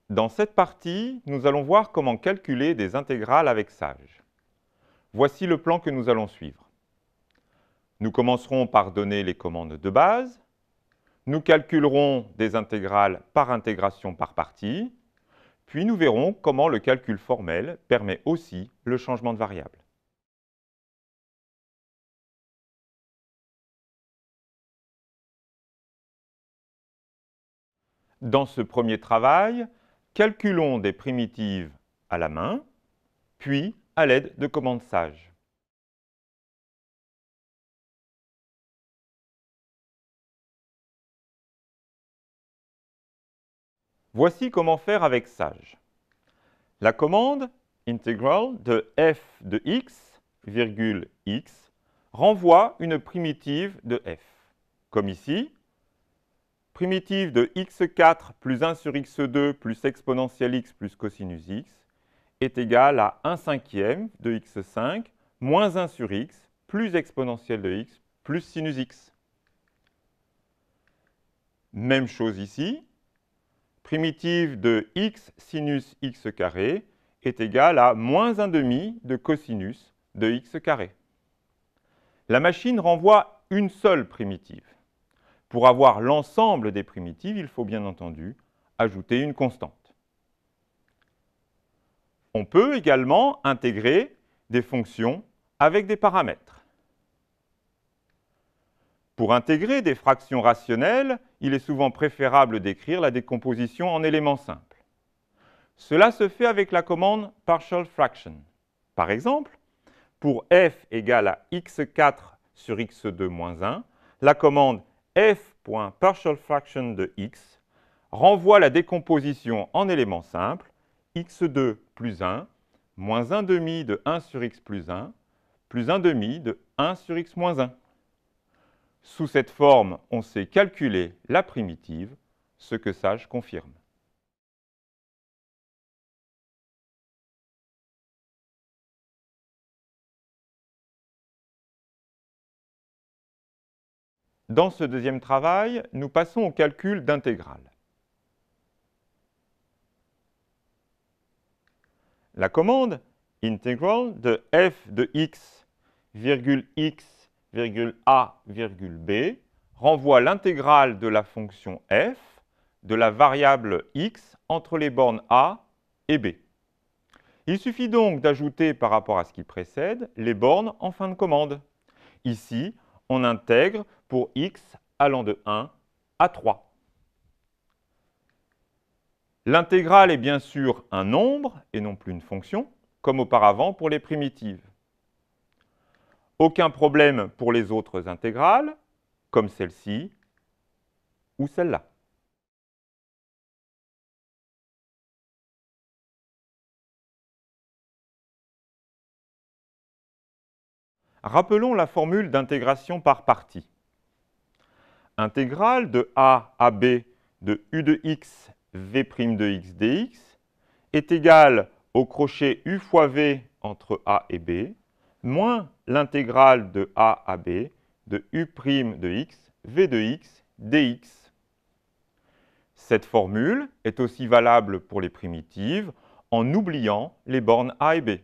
Dans cette partie, nous allons voir comment calculer des intégrales avec Sage. Voici le plan que nous allons suivre. Nous commencerons par donner les commandes de base. Nous calculerons des intégrales par intégration par partie. Puis nous verrons comment le calcul formel permet aussi le changement de variable. Dans ce premier travail, calculons des primitives à la main, puis à l'aide de commandes Sage. Voici comment faire avec Sage. La commande integral de f de x, virgule x, renvoie une primitive de f. Comme ici, primitive de x4 plus 1 sur x2 plus exponentielle x plus cosinus x est égale à 1 cinquième de x5 moins 1 sur x plus exponentielle de x plus sinus x. Même chose ici. Primitive de x sinus x carré est égale à moins 1 demi de cosinus de x carré. La machine renvoie une seule primitive. Pour avoir l'ensemble des primitives, il faut bien entendu ajouter une constante. On peut également intégrer des fonctions avec des paramètres. Pour intégrer des fractions rationnelles, il est souvent préférable d'écrire la décomposition en éléments simples. Cela se fait avec la commande partial fraction. Par exemple, pour f égale à x4 sur x2 moins 1, la commande f.partial fraction de x renvoie la décomposition en éléments simples x2 plus 1 moins 1 demi de 1 sur x plus 1 plus 1 demi de 1 sur x moins 1. Sous cette forme, on sait calculer la primitive, ce que Sage confirme. Dans ce deuxième travail, nous passons au calcul d'intégrales. La commande integral de f de x, virgule x, virgule a, virgule b renvoie l'intégrale de la fonction f de la variable x entre les bornes a et b. Il suffit donc d'ajouter par rapport à ce qui précède les bornes en fin de commande. Ici, on intègre pour x allant de 1 à 3. L'intégrale est bien sûr un nombre et non plus une fonction, comme auparavant pour les primitives. Aucun problème pour les autres intégrales, comme celle-ci ou celle-là. Rappelons la formule d'intégration par partie. Intégrale de a à b de u de x v' de x dx est égale au crochet u fois v entre a et b, moins l'intégrale de a à b de u' de x v de x dx. Cette formule est aussi valable pour les primitives en oubliant les bornes a et b.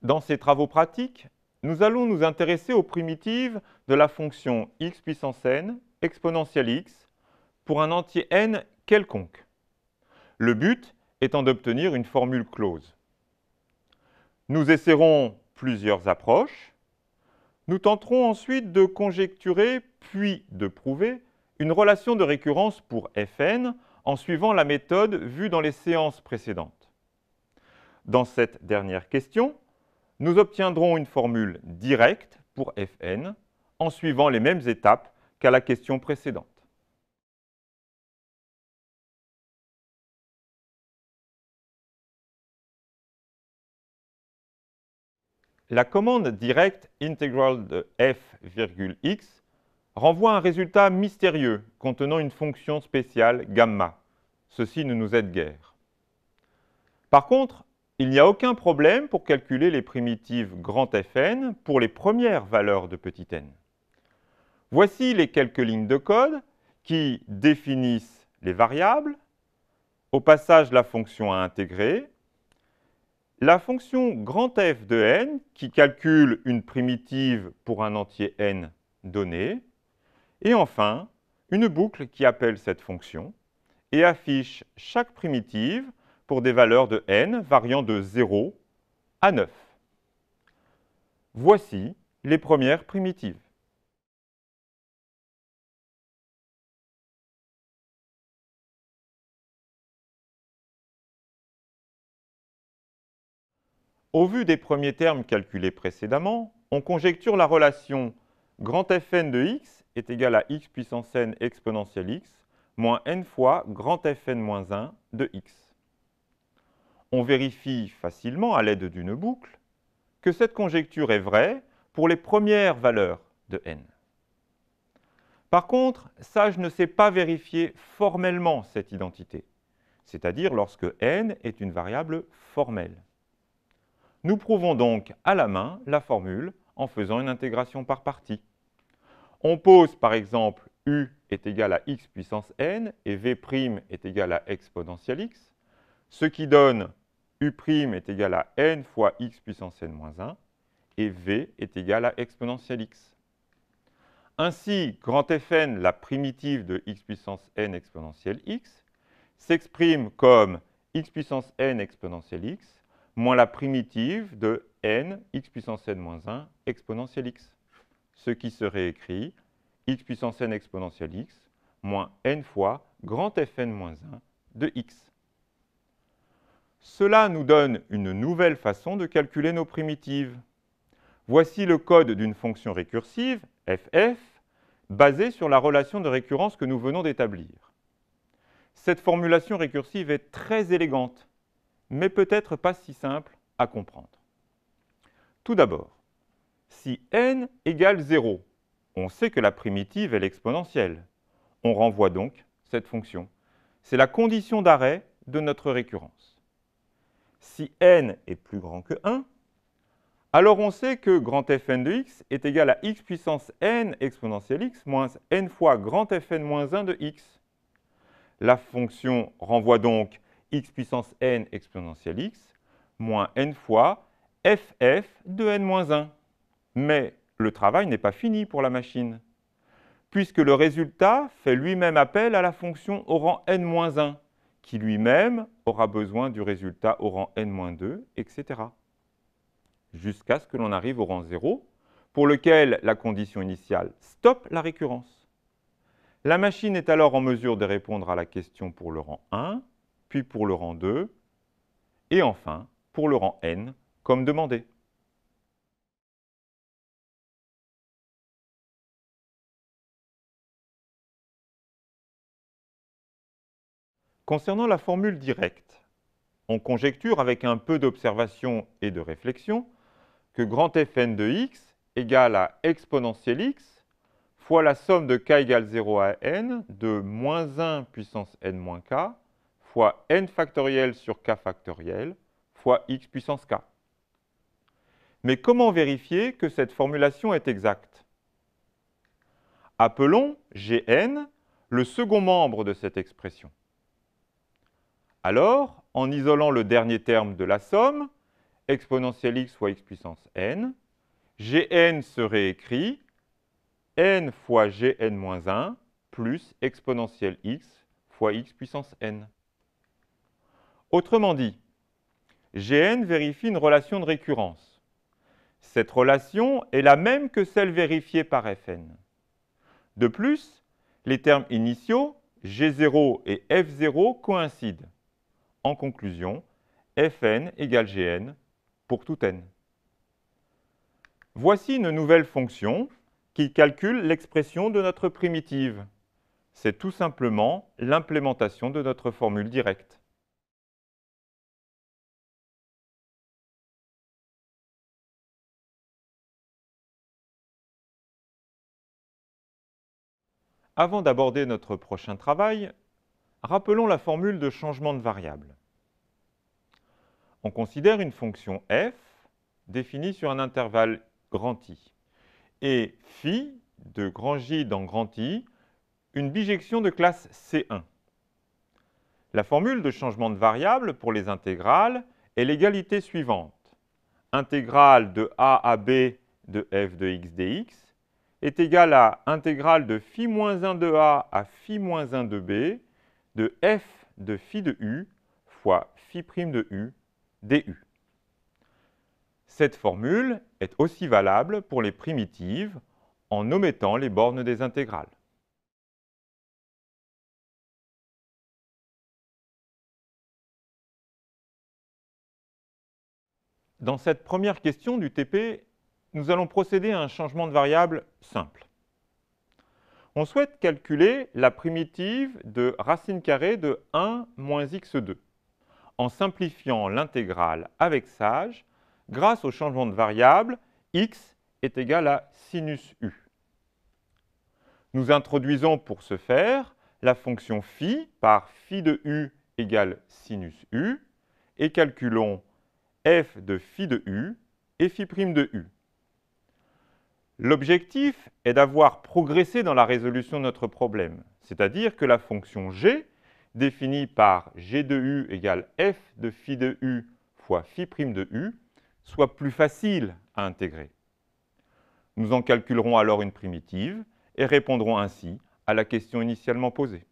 Dans ces travaux pratiques, nous allons nous intéresser aux primitives de la fonction x puissance n exponentielle x pour un entier n quelconque. Le but étant d'obtenir une formule close. Nous essaierons plusieurs approches. Nous tenterons ensuite de conjecturer puis de prouver une relation de récurrence pour Fn en suivant la méthode vue dans les séances précédentes. Dans cette dernière question, nous obtiendrons une formule directe pour Fn en suivant les mêmes étapes qu'à la question précédente. La commande directe integral de f, x renvoie un résultat mystérieux contenant une fonction spéciale gamma. Ceci ne nous aide guère. Par contre, Il n'y a aucun problème pour calculer les primitives grand Fn pour les premières valeurs de petit n. Voici les quelques lignes de code qui définissent les variables, au passage la fonction à intégrer, la fonction grand F de n qui calcule une primitive pour un entier n donné, et enfin une boucle qui appelle cette fonction et affiche chaque primitive pour des valeurs de n variant de 0 à 9. Voici les premières primitives. Au vu des premiers termes calculés précédemment, on conjecture la relation grand Fn de x est égal à x puissance n exponentielle x moins n fois grand Fn moins 1 de x. On vérifie facilement à l'aide d'une boucle que cette conjecture est vraie pour les premières valeurs de n. Par contre, Sage ne sait pas vérifier formellement cette identité, c'est-à-dire lorsque n est une variable formelle. Nous prouvons donc à la main la formule en faisant une intégration par partie. On pose par exemple u est égal à x puissance n et v' est égal à exponentielle x, ce qui donne u' est égal à n fois x puissance n moins 1 et v est égal à exponentielle x. Ainsi, grand Fn, la primitive de x puissance n exponentielle x, s'exprime comme x puissance n exponentielle x moins la primitive de n x puissance n moins 1 exponentielle x, ce qui serait écrit x puissance n exponentielle x moins n fois grand Fn moins 1 de x. Cela nous donne une nouvelle façon de calculer nos primitives. Voici le code d'une fonction récursive, ff, basée sur la relation de récurrence que nous venons d'établir. Cette formulation récursive est très élégante, mais peut-être pas si simple à comprendre. Tout d'abord, si n égale 0, on sait que la primitive est l'exponentielle. On renvoie donc cette fonction. C'est la condition d'arrêt de notre récurrence. Si n est plus grand que 1, alors on sait que grand Fn de x est égal à x puissance n exponentielle x moins n fois grand Fn moins 1 de x. La fonction renvoie donc x puissance n exponentielle x moins n fois ff de n moins 1. Mais le travail n'est pas fini pour la machine, puisque le résultat fait lui-même appel à la fonction au rang n-1, qui lui-même aura besoin du résultat au rang n-2, etc. Jusqu'à ce que l'on arrive au rang 0, pour lequel la condition initiale stoppe la récurrence. La machine est alors en mesure de répondre à la question pour le rang 1, puis pour le rang 2, et enfin pour le rang n, comme demandé. Concernant la formule directe, on conjecture avec un peu d'observation et de réflexion que grand Fn de x égale à exponentielle x fois la somme de k égale 0 à n de moins 1 puissance n moins k fois n factoriel sur k factoriel fois x puissance k. Mais comment vérifier que cette formulation est exacte? Appelons Gn le second membre de cette expression. Alors, en isolant le dernier terme de la somme, exponentielle x fois x puissance n, Gn serait écrit n fois Gn-1 plus exponentielle x fois x puissance n. Autrement dit, Gn vérifie une relation de récurrence. Cette relation est la même que celle vérifiée par Fn. De plus, les termes initiaux, G0 et F0 coïncident. En conclusion, Fn égale Gn pour tout n. Voici une nouvelle fonction qui calcule l'expression de notre primitive. C'est tout simplement l'implémentation de notre formule directe. Avant d'aborder notre prochain travail, rappelons la formule de changement de variable. On considère une fonction f définie sur un intervalle grand I et phi de grand J dans grand I, une bijection de classe C1. La formule de changement de variable pour les intégrales est l'égalité suivante. Intégrale de a à b de f de x dx est égale à intégrale de phi moins 1 de a à phi moins 1 de b de f de phi de u fois phi prime de u du. Cette formule est aussi valable pour les primitives en omettant les bornes des intégrales. Dans cette première question du TP, nous allons procéder à un changement de variable simple. On souhaite calculer la primitive de racine carrée de 1 moins x2 en simplifiant l'intégrale avec sage grâce au changement de variable x est égal à sinus u. Nous introduisons pour ce faire la fonction phi par phi de u égale sinus u et calculons f de phi de u et phi prime de u. L'objectif est d'avoir progressé dans la résolution de notre problème, c'est-à-dire que la fonction g, définie par g de u égale f de phi de u fois phi prime de u, soit plus facile à intégrer. Nous en calculerons alors une primitive et répondrons ainsi à la question initialement posée.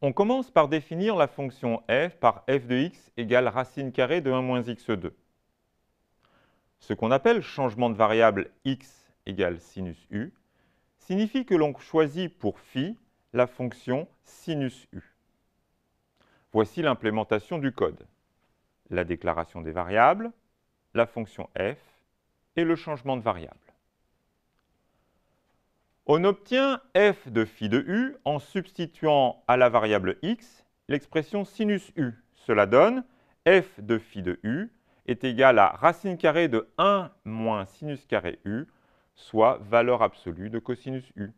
On commence par définir la fonction f par f de x égale racine carrée de 1 moins x2. Ce qu'on appelle changement de variable x égale sinus u signifie que l'on choisit pour phi la fonction sinus u. Voici l'implémentation du code. La déclaration des variables, la fonction f et le changement de variable. On obtient f de phi de u en substituant à la variable x l'expression sinus u. Cela donne f de phi de u est égal à racine carrée de 1 moins sinus carré u, soit valeur absolue de cosinus u.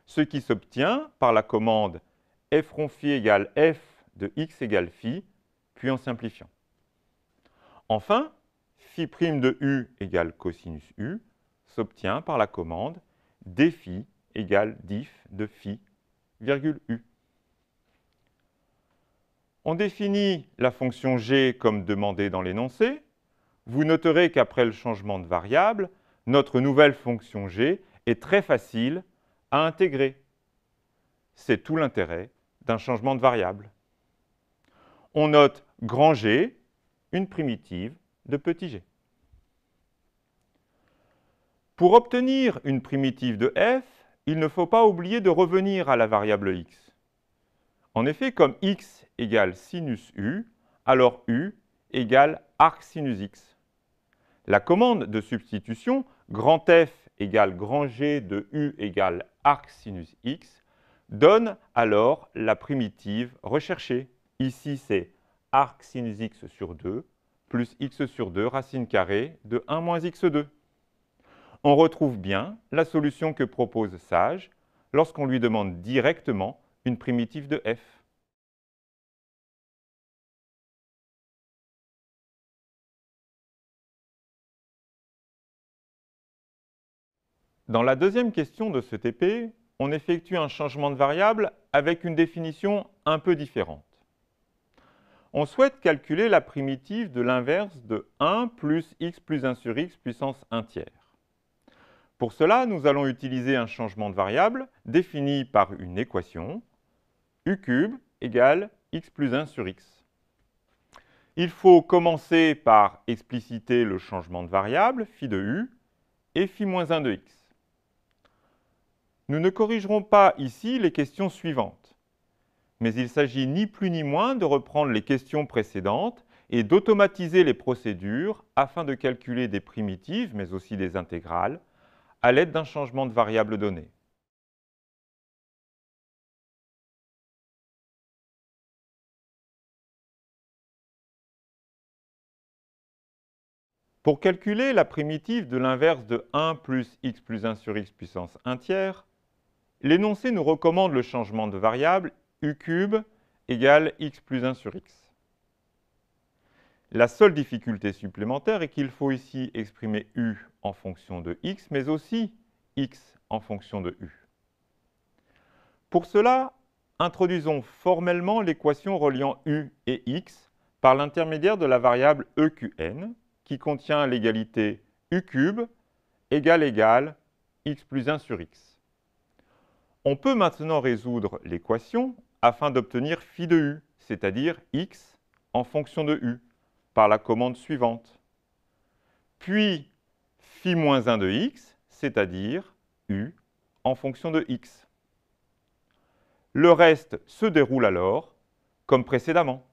Ce qui s'obtient par la commande f rond phi égale f de x égale phi, puis en simplifiant. Enfin, phi prime de u égale cosinus u s'obtient par la commande dφ égale dif de phi, virgule u. On définit la fonction g comme demandé dans l'énoncé. Vous noterez qu'après le changement de variable, notre nouvelle fonction g est très facile à intégrer. C'est tout l'intérêt d'un changement de variable. On note grand G, une primitive de petit g. Pour obtenir une primitive de f, il ne faut pas oublier de revenir à la variable x. En effet, comme x égale sinus u, alors u égale arc sinus x. La commande de substitution grand F égale grand G de u égale arc sinus x donne alors la primitive recherchée. Ici, c'est arc sinus x sur 2 plus x sur 2 racine carrée de 1 moins x2. On retrouve bien la solution que propose Sage lorsqu'on lui demande directement une primitive de f. Dans la deuxième question de ce TP, on effectue un changement de variable avec une définition un peu différente. On souhaite calculer la primitive de l'inverse de 1 plus x plus 1 sur x puissance 1 tiers. Pour cela, nous allons utiliser un changement de variable défini par une équation u cube égale x plus 1 sur x. Il faut commencer par expliciter le changement de variable phi de u et phi moins 1 de x. Nous ne corrigerons pas ici les questions suivantes, mais il s'agit ni plus ni moins de reprendre les questions précédentes et d'automatiser les procédures afin de calculer des primitives, mais aussi des intégrales, à l'aide d'un changement de variable donné. Pour calculer la primitive de l'inverse de 1 plus x plus 1 sur x puissance 1 tiers, l'énoncé nous recommande le changement de variable u cube égale x plus 1 sur x. La seule difficulté supplémentaire est qu'il faut ici exprimer u en fonction de x, mais aussi x en fonction de u. Pour cela, introduisons formellement l'équation reliant u et x par l'intermédiaire de la variable EQN, qui contient l'égalité u cube égale x plus 1 sur x. On peut maintenant résoudre l'équation afin d'obtenir phi de u, c'est-à-dire x en fonction de u, par la commande suivante. Puis phi moins 1 de x, c'est-à-dire u en fonction de x. Le reste se déroule alors comme précédemment.